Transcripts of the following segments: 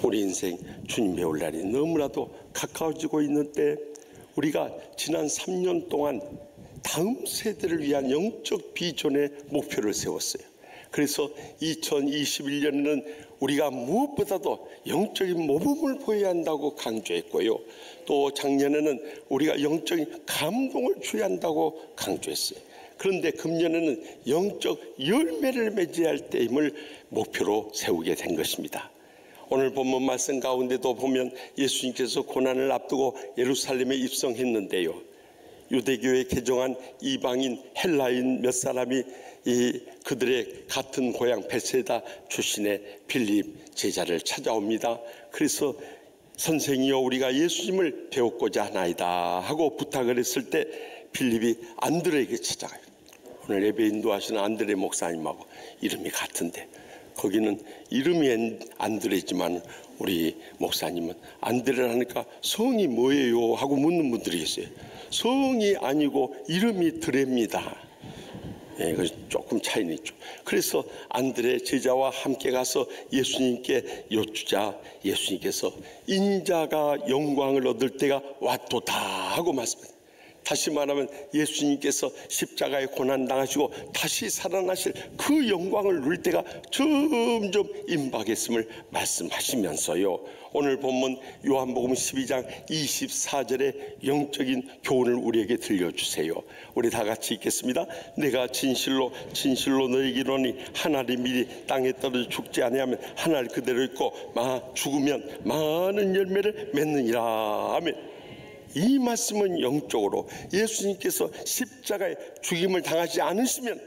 우리 인생 주님 배울 날이 너무나도 가까워지고 있는 때 우리가 지난 3년 동안 다음 세대를 위한 영적 비전의 목표를 세웠어요. 그래서 2021년에는 우리가 무엇보다도 영적인 모범을 보여야 한다고 강조했고요. 또 작년에는 우리가 영적인 감동을 줘야 한다고 강조했어요. 그런데 금년에는 영적 열매를 맺어야 할 때임을 목표로 세우게 된 것입니다. 오늘 본문 말씀 가운데도 보면 예수님께서 고난을 앞두고 예루살렘에 입성했는데요, 유대교에 개종한 이방인 헬라인 몇 사람이 그들의 같은 고향 베세다 출신의 빌립 제자를 찾아옵니다. 그래서 선생이여, 우리가 예수님을 배우고자 하나이다 하고 부탁을 했을 때 빌립이 안드레에게 찾아가요. 오늘 예배 인도하시는 안드레 목사님하고 이름이 같은데, 거기는 이름이 안드레지만 우리 목사님은 안드레라니까 성이 뭐예요 하고 묻는 분들이 있어요. 성이 아니고 이름이 드레입니다. 예, 조금 차이는 있죠. 그래서 안드레 제자와 함께 가서 예수님께 여쭈자 예수님께서 인자가 영광을 얻을 때가 왔도다 하고 말씀합니다. 다시 말하면 예수님께서 십자가에 고난당하시고 다시 살아나실 그 영광을 누릴 때가 점점 임박했음을 말씀하시면서요, 오늘 본문 요한복음 12장 24절의 영적인 교훈을 우리에게 들려주세요. 우리 다 같이 읽겠습니다. 내가 진실로 진실로 너희에게 이르노니 하나를 미리 땅에 떨어져 죽지 아니하면 하나를 그대로 있고 죽으면 많은 열매를 맺느니라. 아멘. 이 말씀은 영적으로 예수님께서 십자가에 죽임을 당하지 않으시면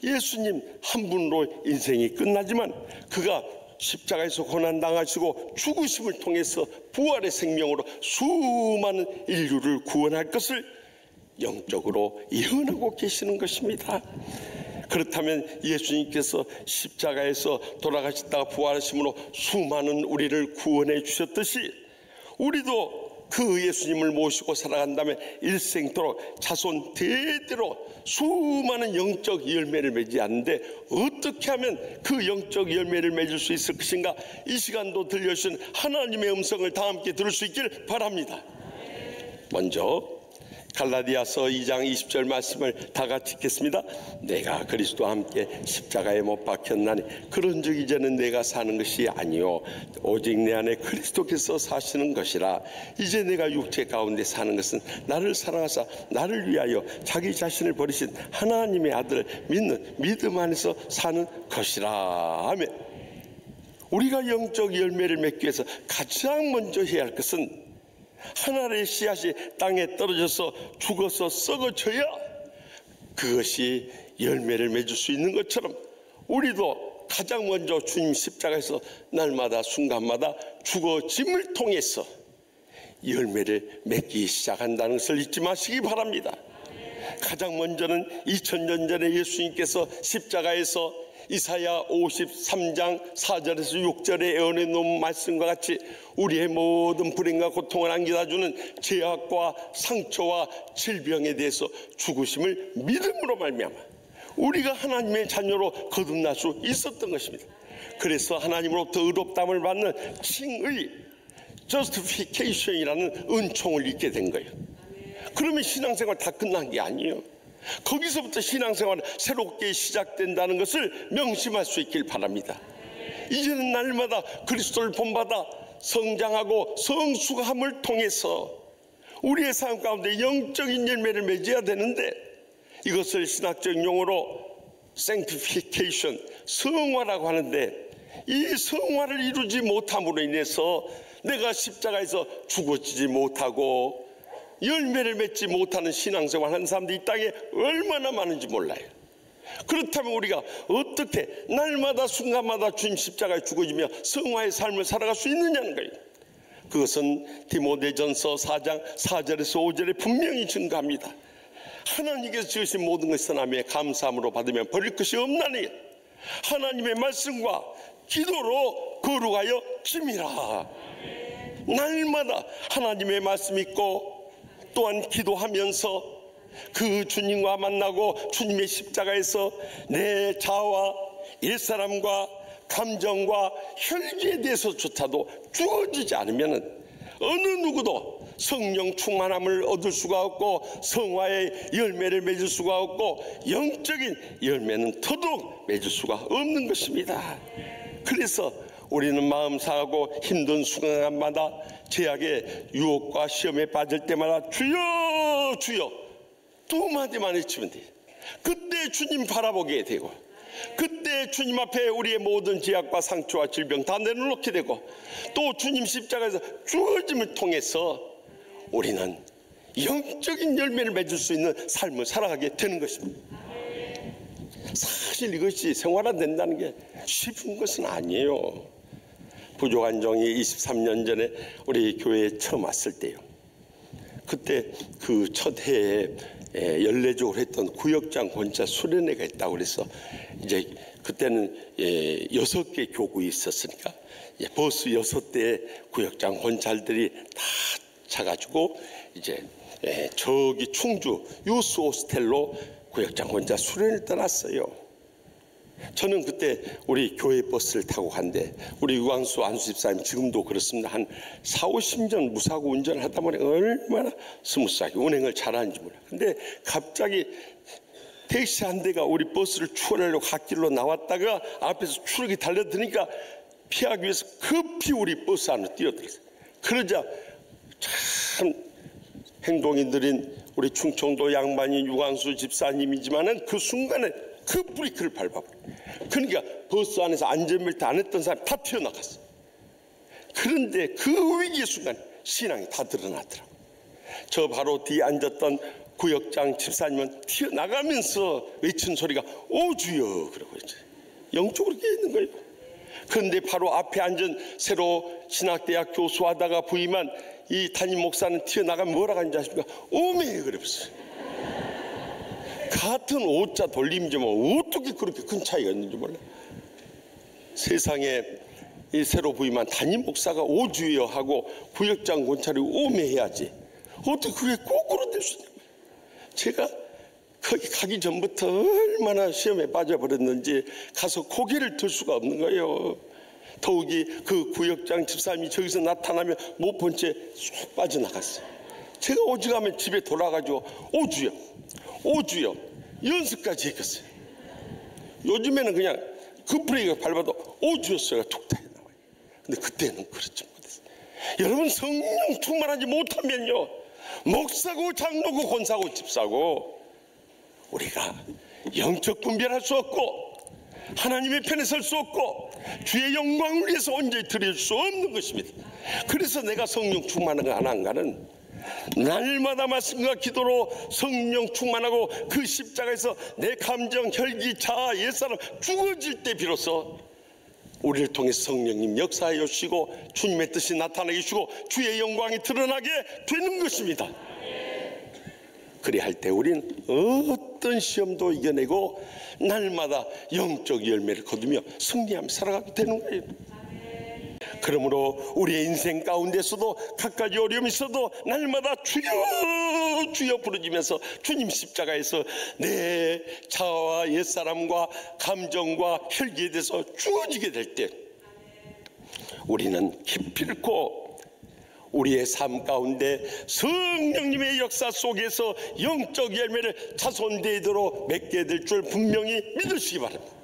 예수님 한 분으로 인생이 끝나지만 그가 십자가에서 고난당하시고 죽으심을 통해서 부활의 생명으로 수많은 인류를 구원할 것을 영적으로 예언하고 계시는 것입니다. 그렇다면 예수님께서 십자가에서 돌아가셨다가 부활하심으로 수많은 우리를 구원해 주셨듯이 우리도 그 예수님을 모시고 살아간 다음에 일생토록 자손 대대로 수많은 영적 열매를 맺지 않는데 어떻게 하면 그 영적 열매를 맺을 수 있을 것인가? 이 시간도 들려주신 하나님의 음성을 다 함께 들을 수 있길 바랍니다. 먼저 갈라디아서 2장 20절 말씀을 다 같이 읽겠습니다. 내가 그리스도와 함께 십자가에 못 박혔나니 그런즉 이제는 내가 사는 것이 아니요 오직 내 안에 그리스도께서 사시는 것이라. 이제 내가 육체 가운데 사는 것은 나를 사랑하사 나를 위하여 자기 자신을 버리신 하나님의 아들을 믿는 믿음 안에서 사는 것이라. 아멘. 우리가 영적 열매를 맺기 위해서 가장 먼저 해야 할 것은 하나님의 씨앗이 땅에 떨어져서 죽어서 썩어져야 그것이 열매를 맺을 수 있는 것처럼 우리도 가장 먼저 주님 십자가에서 날마다 순간마다 죽어짐을 통해서 열매를 맺기 시작한다는 것을 잊지 마시기 바랍니다. 가장 먼저는 2000년 전에 예수님께서 십자가에서 이사야 53장 4절에서 6절에 예언해 놓은 말씀과 같이 우리의 모든 불행과 고통을 안겨다주는 죄악과 상처와 질병에 대해서 죽으심을 믿음으로 말미암아 우리가 하나님의 자녀로 거듭날 수 있었던 것입니다. 그래서 하나님으로부터 의롭다함을 받는 칭의 justification이라는 은총을 잊게 된 거예요. 그러면 신앙생활 다 끝난 게 아니에요. 거기서부터 신앙생활은 새롭게 시작된다는 것을 명심할 수 있길 바랍니다. 이제는 날마다 그리스도를 본받아 성장하고 성숙함을 통해서 우리의 삶 가운데 영적인 열매를 맺어야 되는데 이것을 신학적 용어로 sanctification, 성화라고 하는데 이 성화를 이루지 못함으로 인해서 내가 십자가에서 죽어지지 못하고 열매를 맺지 못하는 신앙생활 하는 사람들이 이 땅에 얼마나 많은지 몰라요. 그렇다면 우리가 어떻게 날마다 순간마다 주님 십자가에 죽어지며 성화의 삶을 살아갈 수 있느냐는 거예요. 그것은 디모데전서 4장 4절에서 5절에 분명히 증가합니다. 하나님께서 지으신 모든 것을 선하며 감사함으로 받으면 버릴 것이 없나니 하나님의 말씀과 기도로 거룩하여 짐이라. 날마다 하나님의 말씀 있고 또한 기도하면서 그 주님과 만나고 주님의 십자가에서 내 자아와 옛사람과 감정과 혈기에 대해서조차도 주어지지 않으면 어느 누구도 성령 충만함을 얻을 수가 없고 성화의 열매를 맺을 수가 없고 영적인 열매는 더더욱 맺을 수가 없는 것입니다. 그래서 우리는 마음 상하고 힘든 순간마다 죄악의 유혹과 시험에 빠질 때마다 주여 주여 두 마디만 외치면 돼요. 그때 주님 바라보게 되고, 그때 주님 앞에 우리의 모든 죄악과 상처와 질병 다 내려놓게 되고, 또 주님 십자가에서 주어짐을 통해서 우리는 영적인 열매를 맺을 수 있는 삶을 살아가게 되는 것입니다. 사실 이것이 생활화된다는 게 쉬운 것은 아니에요. 부족한 종이 23년 전에 우리 교회에 처음 왔을 때요, 그때 그 첫 해에 연례적으로 했던 구역장 권차 수련회가 있다고 그래서 이제 그때는 6개 교구에 있었으니까 버스 6대에 구역장 권찰들이 다 차가지고 이제 저기 충주 유스 호스텔로 구역장 권차 수련을 떠났어요. 저는 그때 우리 교회 버스를 타고 간데, 우리 유광수 안수 집사님 지금도 그렇습니다. 한 40-50년 무사고 운전을 하다 보니 얼마나 스무스하게 운행을 잘하는지 몰라요. 근데 갑자기 택시 한 대가 우리 버스를 추월하려고 갓길로 나왔다가 앞에서 추락이 달려드니까 피하기 위해서 급히 우리 버스 안으로 뛰어들었어요. 그러자 참 행동이 느린 우리 충청도 양반인 유광수 집사님이지만은 그 순간에 그 브레이크를 밟아버려요. 그러니까 버스 안에서 안전벨트 안 했던 사람이 다 튀어나갔어요. 그런데 그 위기의 순간 신앙이 다 드러나더라고요. 저 바로 뒤에 앉았던 구역장 집사님은 튀어나가면서 외친 소리가 오 주여, 그러고 이제 영적으로 깨 있는 거예요. 그런데 바로 앞에 앉은 새로 신학대학 교수하다가 부임한 이 담임 목사는 튀어나가면 뭐라고 하는지 아십니까? 오메, 그랬어요. 같은 오자 돌림지만 어떻게 그렇게 큰 차이가 있는지 몰라요. 세상에 이 새로 부임한 담임 목사가 오주여 하고 구역장 권찰이 오메 해야지 어떻게 그게 거꾸로 될 수 있는 거예요. 제가 거기 가기 전부터 얼마나 시험에 빠져버렸는지 가서 고개를 들 수가 없는 거예요. 더욱이 그 구역장 집사님이 저기서 나타나면 못 본 채 쏙 빠져나갔어요. 제가 오직하면 집에 돌아가지고 오주여 오주여 연습까지 했겠어요. 요즘에는 그냥 그 브레이크가 밟아도 오주여 소리가 툭 타게 나와요. 근데 그때는 그렇지 못했어요. 여러분, 성령 충만하지 못하면요, 목사고 장로고 권사고 집사고 우리가 영적 분별할 수 없고 하나님의 편에 설 수 없고 주의 영광을 위해서 온전히 드릴 수 없는 것입니다. 그래서 내가 성령 충만한가 안 한가는 날마다 말씀과 기도로 성령 충만하고 그 십자가에서 내 감정, 혈기, 자아, 옛사람 죽어질 때 비로소 우리를 통해 성령님 역사해 주시고 주님의 뜻이 나타나게 주시고 주의 영광이 드러나게 되는 것입니다. 그리 할 때 우리는 어떤 시험도 이겨내고 날마다 영적 열매를 거두며 승리하며 살아가게 되는 거예요. 그러므로 우리의 인생 가운데서도 갖가지 어려움이 있어도 날마다 주여 주여 부르짖으면서 주님 십자가에서 내 자아와 옛사람과 감정과 혈기에 대해서 주어지게 될 때 우리는 기필코 우리의 삶 가운데 성령님의 역사 속에서 영적 열매를 자손대대로 맺게 될 줄 분명히 믿으시기 바랍니다.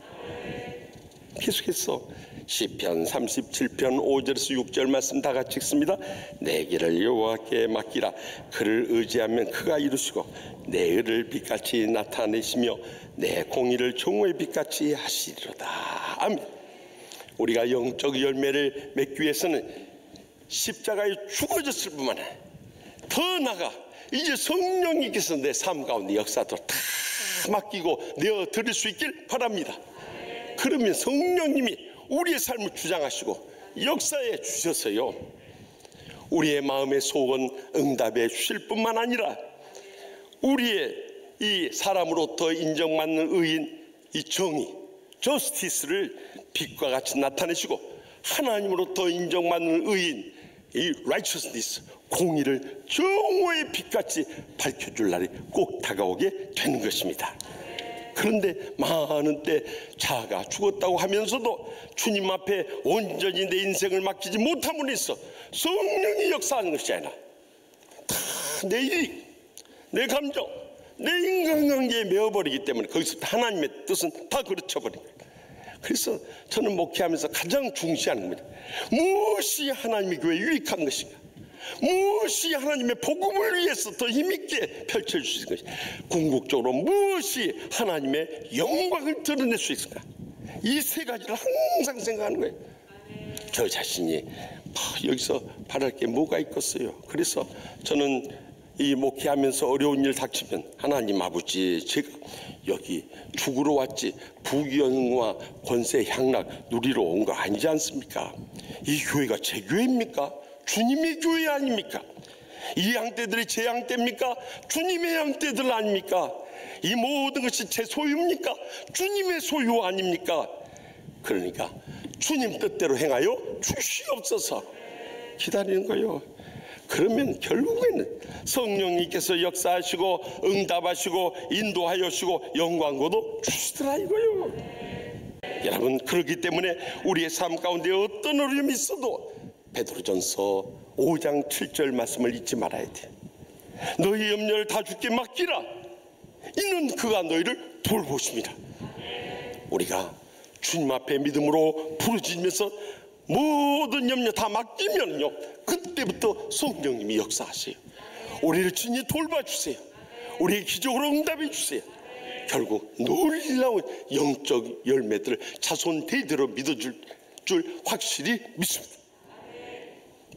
계속해서 시편 37편 5절에서 6절 말씀 다 같이 읽습니다. 내 길을 여호와께 맡기라. 그를 의지하면 그가 이루시고 내 의를 빛같이 나타내시며 내 공의를 종의 빛같이 하시리로다. 아멘. 우리가 영적 열매를 맺기 위해서는 십자가에 죽어졌을 뿐만 아니라 더 나아가 이제 성령님께서 내 삶 가운데 역사도 다 맡기고 내어 드릴 수 있길 바랍니다. 그러면 성령님이 우리의 삶을 주장하시고 역사해 주셔서요, 우리의 마음의 소원 응답해 주실 뿐만 아니라 우리의 이 사람으로부터 인정받는 의인, 이 정의, 저스티스를 빛과 같이 나타내시고 하나님으로부터 인정받는 의인, 이 righteousness, 공의를 정오의 빛같이 밝혀줄 날이 꼭 다가오게 되는 것입니다. 그런데 많은 때 자가 죽었다고 하면서도 주님 앞에 온전히 내 인생을 맡기지 못함으로 해서 성령이 역사하는 것이 아니라 다 내 일, 내 감정, 내 인간관계에 메어버리기 때문에 거기서부터 하나님의 뜻은 다 그르쳐버린 거예요. 그래서 저는 목회하면서 가장 중시하는 겁니다. 무엇이 하나님의 교회에 유익한 것인가, 무엇이 하나님의 복음을 위해서 더 힘있게 펼쳐줄 수 있는 것인가, 궁극적으로 무엇이 하나님의 영광을 드러낼 수 있을까, 이 세 가지를 항상 생각하는 거예요. 저 자신이 여기서 바랄 게 뭐가 있겠어요. 그래서 저는 이 목회하면서 어려운 일 닥치면 하나님 아버지, 제가 여기 죽으러 왔지 부귀영화 권세 향락 누리러 온 거 아니지 않습니까? 이 교회가 제 교회입니까? 주님의 교회 아닙니까? 이 양떼들이 제 양떼입니까? 주님의 양떼들 아닙니까? 이 모든 것이 제 소유입니까? 주님의 소유 아닙니까? 그러니까 주님 뜻대로 행하여 주시옵소서 기다리는 거예요. 그러면 결국에는 성령님께서 역사하시고 응답하시고 인도하여 주시고 영광고도 주시더라 이거요. 여러분, 그렇기 때문에 우리의 삶 가운데 어떤 어려움이 있어도 베드로전서 5장 7절 말씀을 잊지 말아야 돼. 너희 염려를 다 주께 맡기라. 이는 그가 너희를 돌보십니다. 우리가 주님 앞에 믿음으로 부르짖으면서 모든 염려 다 맡기면요, 그때부터 성령님이 역사하세요. 우리를 친히 돌봐주세요. 우리의 기적으로 응답해 주세요. 결국 놀라운 영적 열매들을 자손 대대로 믿어줄 줄 확실히 믿습니다.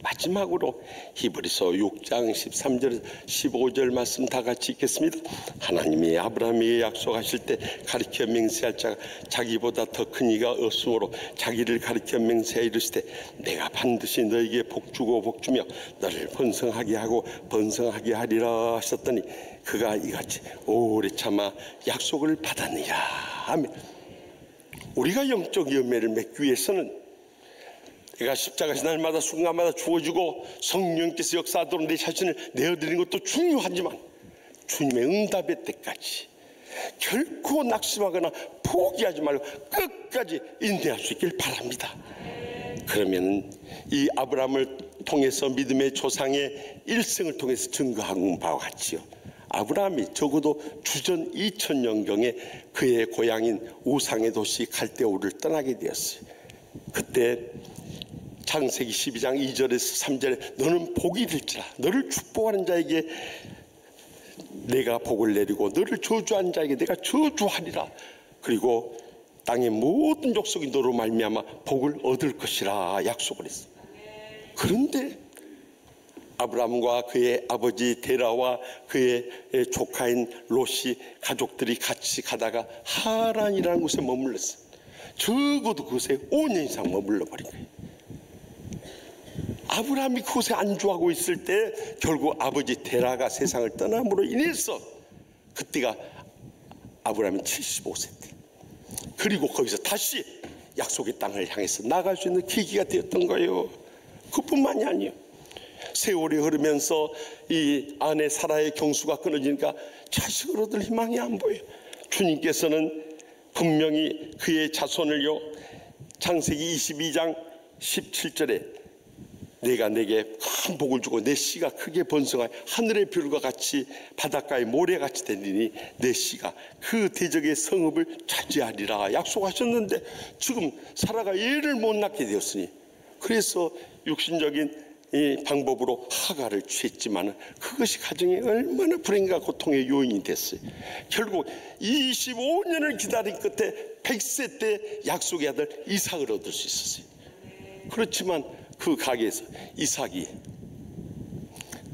마지막으로 히브리서 6장 13절 15절 말씀 다 같이 읽겠습니다. 하나님이 아브라함에게 약속하실 때 가리켜 맹세할 자가 자기보다 더 큰 이가 없으므로 자기를 가리켜 맹세하여 이르시되 내가 반드시 너에게 복주고 복주며 너를 번성하게 하고 번성하게 하리라 하셨더니 그가 이같이 오래 참아 약속을 받았느니라. 아멘. 우리가 영적 열매를 맺기 위해서는 내가 십자가에서 날마다 순간마다 주어지고 성령께서 역사하도록 내 자신을 내어드리는 것도 중요하지만 주님의 응답의 때까지 결코 낙심하거나 포기하지 말고 끝까지 인내할 수 있길 바랍니다. 그러면 이 아브라함을 통해서 믿음의 조상의 일생을 통해서 증거한 바와 같이요, 아브라함이 적어도 주전 2000년경에 그의 고향인 우상의 도시 갈대우를 떠나게 되었어요. 그때 창세기 12장 2절에서 3절에 너는 복이 될지라, 너를 축복하는 자에게 내가 복을 내리고 너를 저주하는 자에게 내가 저주하리라. 그리고 땅의 모든 족속이 너로 말미암아 복을 얻을 것이라 약속을 했어. 그런데 아브라함과 그의 아버지 데라와 그의 조카인 롯이 가족들이 같이 가다가 하란이라는 곳에 머물렀어. 적어도 그곳에 5년 이상 머물러 버린 거예요. 아브라함이 그곳에 안주하고 있을 때 결국 아버지 데라가 세상을 떠남으로 인해서 그때가 아브라함이 75세 때, 그리고 거기서 다시 약속의 땅을 향해서 나갈 수 있는 계기가 되었던 거예요. 그뿐만이 아니에요. 세월이 흐르면서 이 아내 사라의 경수가 끊어지니까 자식을 얻을 희망이 안 보여요. 주님께서는 분명히 그의 자손을요, 창세기 22장 17절에 내가 내게 큰 복을 주고 내 씨가 크게 번성하여 하늘의 별과 같이 바닷가의 모래같이 되리니 내 씨가 그 대적의 성읍을 차지하리라 약속하셨는데 지금 사라가 얘를 못 낳게 되었으니, 그래서 육신적인 이 방법으로 하가를 취했지만 그것이 가정에 얼마나 불행과 고통의 요인이 됐어요. 결국 25년을 기다린 끝에 100세 때 약속의 아들 이삭을 얻을 수 있었어요. 그렇지만 그 가게에서 이삭이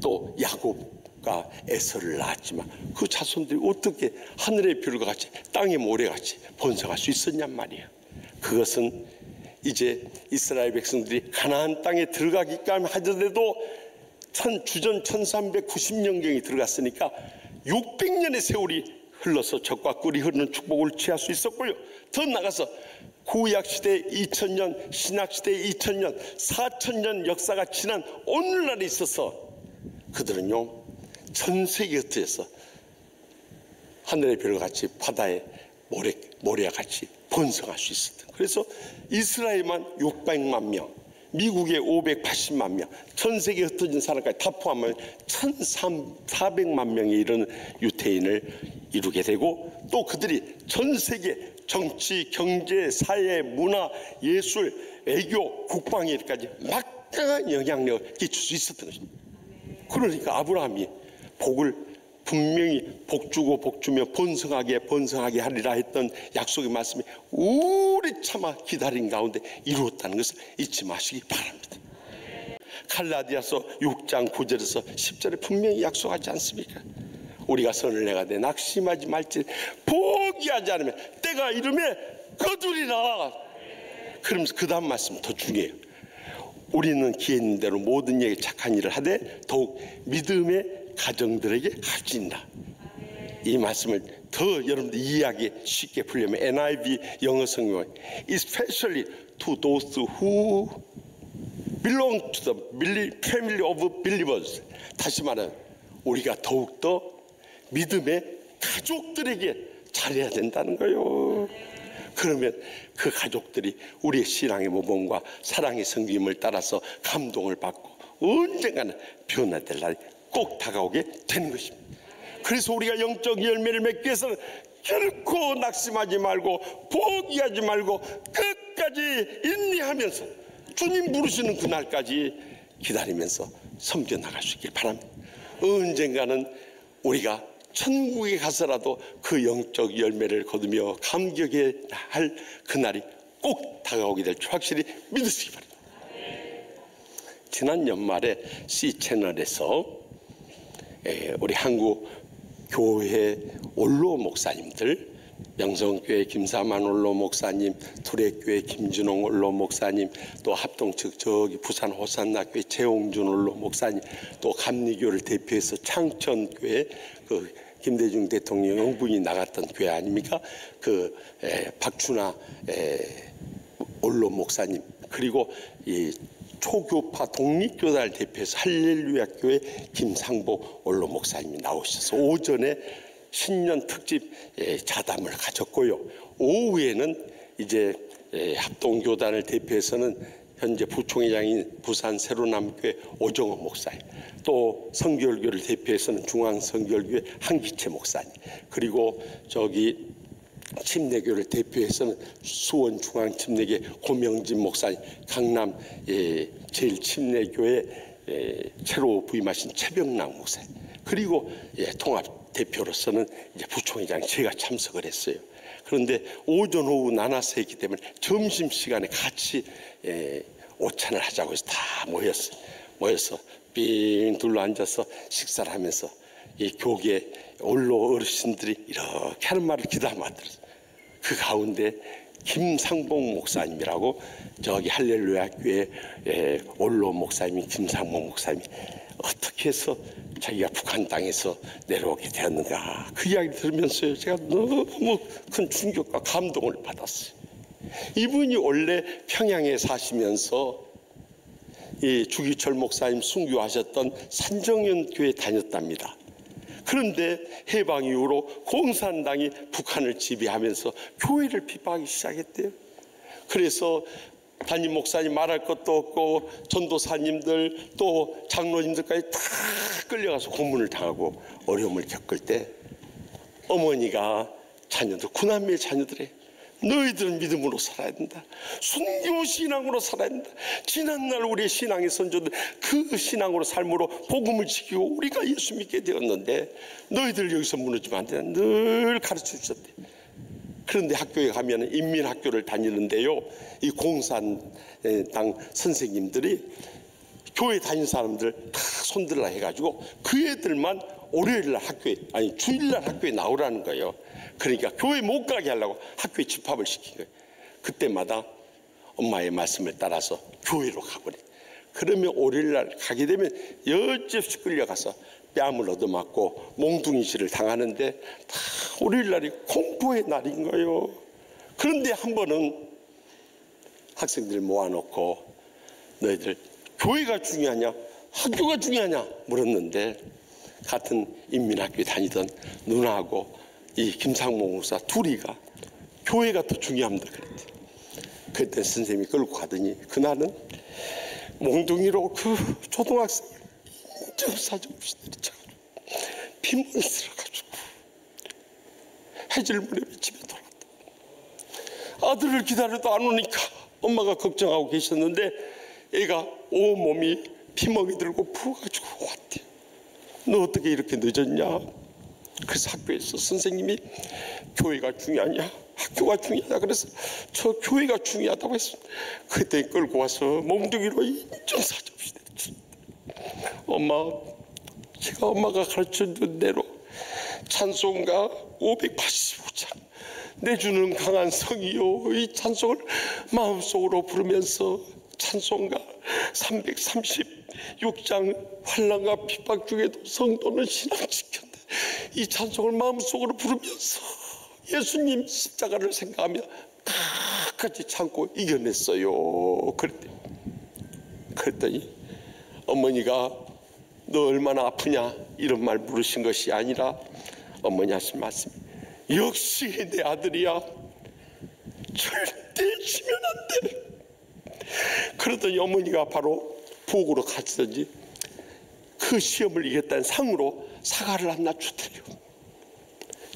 또 야곱과 에서를 낳았지만 그 자손들이 어떻게 하늘의 별과 같이 땅의 모래같이 번성할 수 있었냔 말이에요. 그것은 이제 이스라엘 백성들이 가나안 땅에 들어가기까지 하더라도 주전 1390년경에 들어갔으니까 600년의 세월이 흘러서 젖과 꿀이 흐르는 축복을 취할 수 있었고요, 더 나가서 구약시대 2000년, 신약시대 2000년, 4000년 역사가 지난 오늘날에 있어서 그들은요 전 세계 흩어져서 하늘의 별같이 바다에 모래와 같이 번성할 수 있었던. 그래서 이스라엘만 600만 명, 미국에 580만 명, 전 세계에 흩어진 사람까지 다 포함하면 1,400만 명에 이르는 유태인을 이루게 되고, 또 그들이 전 세계 정치, 경제, 사회, 문화, 예술, 외교, 국방에까지 막강한 영향력을 끼칠 수 있었던 것입니다. 그러니까 아브라함이 복을 분명히 복주고 복주며 번성하게 하리라 했던 약속의 말씀이 오래 참아 기다린 가운데 이루었다는 것을 잊지 마시기 바랍니다. 갈라디아서 6장 9절에서 10절에 분명히 약속하지 않습니까? 우리가 선을 행하되 낙심하지 말지 포기하지 않으면 때가 이르면 거두리라. 그러면서 그 다음 말씀 더 중요해요. 우리는 기회 있는 대로 모든 일에 착한 일을 하되 더욱 믿음의 가정들에게 할지니라. 이 말씀을 더 여러분들 이해하기 쉽게 풀려면 NIV 영어 성경 especially to those who belong to the family of believers. 다시 말하면 우리가 더욱더 믿음의 가족들에게 잘해야 된다는 거예요. 그러면 그 가족들이 우리의 신앙의 모범과 사랑의 성김을 따라서 감동을 받고 언젠가는 변화될 날이 꼭 다가오게 되는 것입니다. 그래서 우리가 영적 열매를 맺기 위해서는 결코 낙심하지 말고 포기하지 말고 끝까지 인내하면서 주님 부르시는 그날까지 기다리면서 섬겨 나갈 수 있길 바랍니다. 언젠가는 우리가 천국에 가서라도 그 영적 열매를 거두며 감격해야 할 그날이 꼭 다가오게 될 줄 확실히 믿으시기 바랍니다. 지난 연말에 C채널에서 우리 한국 교회 원로 목사님들, 명성교회 김사만 원로 목사님, 투례교회 김준홍 원로 목사님, 또 합동 측 저기 부산 호산나교회 최홍준 원로 목사님, 또 감리교를 대표해서 창천교회 그 김대중 대통령 영분이 나갔던 교회 아닙니까? 그 박춘하 원로 목사님, 그리고 이 초교파 독립교단을 대표해서 할렐루야 교회 김상복 원로 목사님이 나오셔서 오전에 신년 특집 자담을 가졌고요. 오후에는 이제 합동교단을 대표해서는 현재 부총회장인 부산 새로남교회 오정호 목사님, 또 성결교를 대표해서는 중앙성결교회 한기채 목사님, 그리고 저기 침례교를 대표해서는 수원중앙침례교회 고명진 목사님, 강남 제일침례교회 새로 부임하신 최병락 목사님, 그리고 통합 대표로서는 이제 부총회장 제가 참석을 했어요. 그런데 오전 오후 나눠서 했기 때문에 점심시간에 같이 오찬을 하자고 해서 다 모여서 삥 둘러 앉아서 식사를 하면서 이 교계 원로 어르신들이 이렇게 하는 말을 귀담아 들었어요. 그 가운데 김상봉 목사님이라고 저기 할렐루야 교회 원로 목사님이 김상봉 목사님이 어떻게 해서 자기가 북한 땅에서 내려오게 되었는가, 그 이야기 들으면서요 제가 너무 큰 충격과 감동을 받았어요. 이분이 원래 평양에 사시면서 이 주기철 목사님 순교하셨던 산정연 교회 다녔답니다. 그런데 해방 이후로 공산당이 북한을 지배하면서 교회를 비판하기 시작했대요. 그래서 담임 목사님 말할 것도 없고 전도사님들 또 장로님들까지 다 끌려가서 고문을 당하고 어려움을 겪을 때 어머니가 자녀들, 구남미의 자녀들의 너희들은 믿음으로 살아야 된다, 순교 신앙으로 살아야 된다, 지난날 우리의 신앙의 선조들 그 신앙으로 삶으로 복음을 지키고 우리가 예수 믿게 되었는데 너희들 여기서 무너지면 안 된다 늘 가르쳐 주셨대. 그런데 학교에 가면 인민학교를 다니는데요, 이 공산당 선생님들이 교회 다니는 사람들 다 손들라 해가지고 그 애들만 월요일날 학교에, 아니 주일날 학교에 나오라는 거예요. 그러니까 교회 못 가게 하려고 학교에 집합을 시킨 거예요. 그때마다 엄마의 말씀을 따라서 교회로 가버려. 그러면 월요일날 가게 되면 여지없이 끌려가서 뺨을 얻어맞고 몽둥이질을 당하는데 다 월요일날이 공부의 날인 거예요. 그런데 한 번은 학생들 모아놓고 너희들 교회가 중요하냐 학교가 중요하냐 물었는데, 같은 인민학교에 다니던 누나하고 이 김상봉 목사 둘이가 교회가 더 중요합니다. 그랬대. 그때 선생님이 끌고 가더니 그날은 몽둥이로 그 초등학생 인정사정 없이 내리쳐가지고 빈문이 들어가지고 해질문에 집에 돌아왔다. 아들을 기다려도 안 오니까 엄마가 걱정하고 계셨는데 애가 온몸이 피멍이 들고 부어가지고 왔대. 너 어떻게 이렇게 늦었냐? 그래서 학교에서 선생님이 교회가 중요하냐? 학교가 중요하다 그래서 저 교회가 중요하다고 했어. 그때 끌고 와서 몽둥이로 인정사정 없이 내리쳤다. 엄마, 제가 엄마가 가르쳐준 대로 찬송가 585장 내주는 강한 성이요, 이 찬송을 마음속으로 부르면서 찬송가 336장 환난과 핍박 중에도 성도는 신앙 지켰는데 이 찬송을 마음속으로 부르면서 예수님 십자가를 생각하며 끝까지 참고 이겨냈어요. 그랬더니 어머니가 너 얼마나 아프냐 이런 말 물으신 것이 아니라 어머니 하신 말씀이 역시 내 아들이야, 절대 지면 안 돼. 그러더니 어머니가 바로 부엌으로 가시더니 그 시험을 이겼다는 상으로 사과를 하나 주더래요.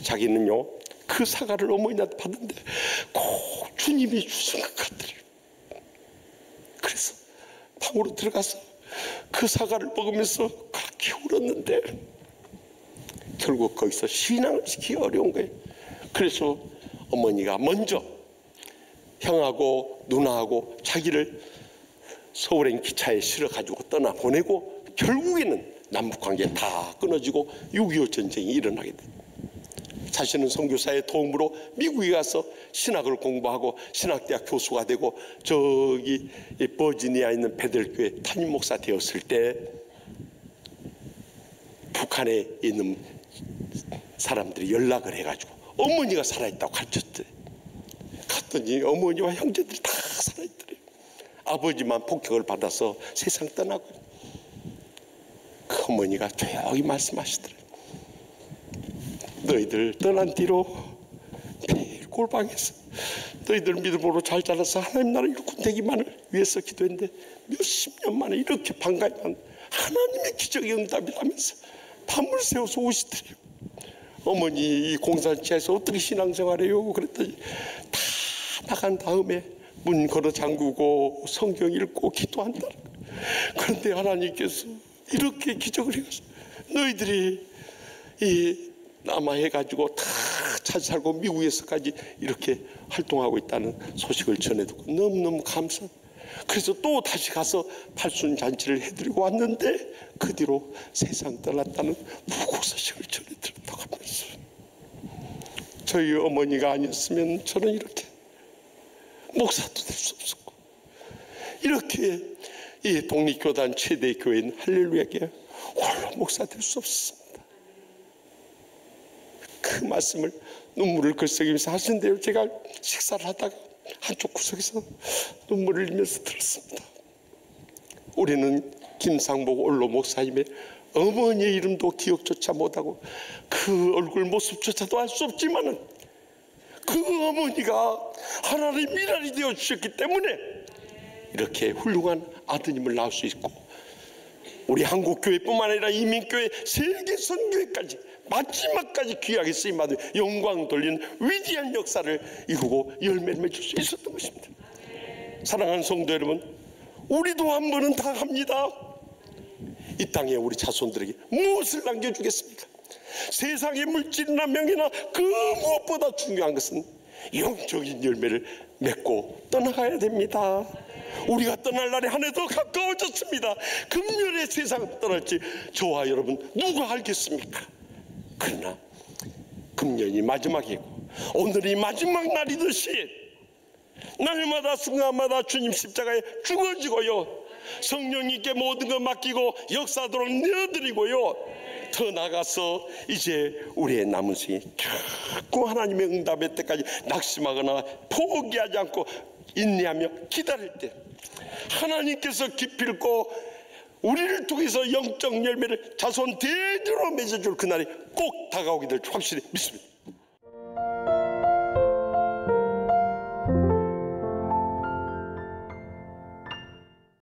자기는요 그 사과를 어머니한테 받는데 꼭 주님이 주신 것 같더래요. 그래서 방으로 들어가서 그 사과를 먹으면서 그렇게 울었는데 결국 거기서 신앙을 지키기 어려운 거예요. 그래서 어머니가 먼저 형하고 누나하고 자기를 서울행 기차에 실어가지고 떠나보내고 결국에는 남북관계 다 끊어지고 6.25 전쟁이 일어나게 됩니다. 자신은 선교사의 도움으로 미국에 가서 신학을 공부하고 신학대학 교수가 되고 저기 버지니아에 있는 베델교회 담임 목사 되었을 때 북한에 있는 사람들이 연락을 해가지고 어머니가 살아있다고 가르쳤대. 갔더니 어머니와 형제들이 다 살아있더래요. 아버지만 폭격을 받아서 세상 떠나고 그 어머니가 조용히 말씀하시더래요. 너희들 떠난 뒤로 매일 골방에서 너희들 믿음으로 잘 자라서 하나님 나라 일꾼 되기만을 위해서 기도했는데 몇십 년 만에 이렇게 반가이만 하나님의 기적의 응답이라면서 밤을 새워서 오시더래요. 어머니 이 공산치에서 어떻게 신앙생활해요? 그랬더니 다 나간 다음에 문 걸어 잠그고 성경 읽고 기도한다. 그런데 하나님께서 이렇게 기적을 해가지고 너희들이 이 남아해가지고 다 잘 살고 미국에서까지 이렇게 활동하고 있다는 소식을 전해듣고 너무너무 감사. 그래서 또 다시 가서 팔순잔치를 해드리고 왔는데 그 뒤로 세상 떠났다는 부고 소식을 전해들었다고 하면서 저희 어머니가 아니었으면 저는 이렇게 목사도 될 수 없었고 이렇게 이 독립교단 최대 교회인 할렐루야교회 홀로 목사 될 수 없었습니다. 그 말씀을 눈물을 글썽이면서 하시는데요, 제가 식사를 하다가 한쪽 구석에서 눈물을 흘리면서 들었습니다. 우리는 김상복 원로 목사님의 어머니의 이름도 기억조차 못하고 그 얼굴 모습조차도 알 수 없지만은 그 어머니가 하나님의 미랄이 되어 주셨기 때문에 이렇게 훌륭한 아드님을 낳을 수 있고 우리 한국교회뿐만 아니라 이민교회 세계 선교회까지 마지막까지 귀하게 쓰임받은 영광 돌리는 위대한 역사를 이루고 열매를 맺을 수 있었던 것입니다. 사랑하는 성도 여러분, 우리도 한 번은 다 합니다. 이 땅에 우리 자손들에게 무엇을 남겨주겠습니까? 세상의 물질이나 명예나 그 무엇보다 중요한 것은 영적인 열매를 맺고 떠나가야 됩니다. 우리가 떠날 날이 한 해 더 가까워졌습니다. 금년에 세상을 떠날지 저와 여러분 누가 알겠습니까? 그러나 금년이 마지막이고 오늘이 마지막 날이듯이 날마다 순간마다 주님 십자가에 죽어지고요 성령님께 모든 것 맡기고 역사도록 내어드리고요 더 나가서 이제 우리의 남은 생이 자꾸 하나님의 응답의 때까지 낙심하거나 포기하지 않고 인내하며 기다릴 때 하나님께서 기필코 우리를 통해서 영적 열매를 자손 대대로 맺어줄 그날이 꼭 다가오게 될 줄 확실히 믿습니다.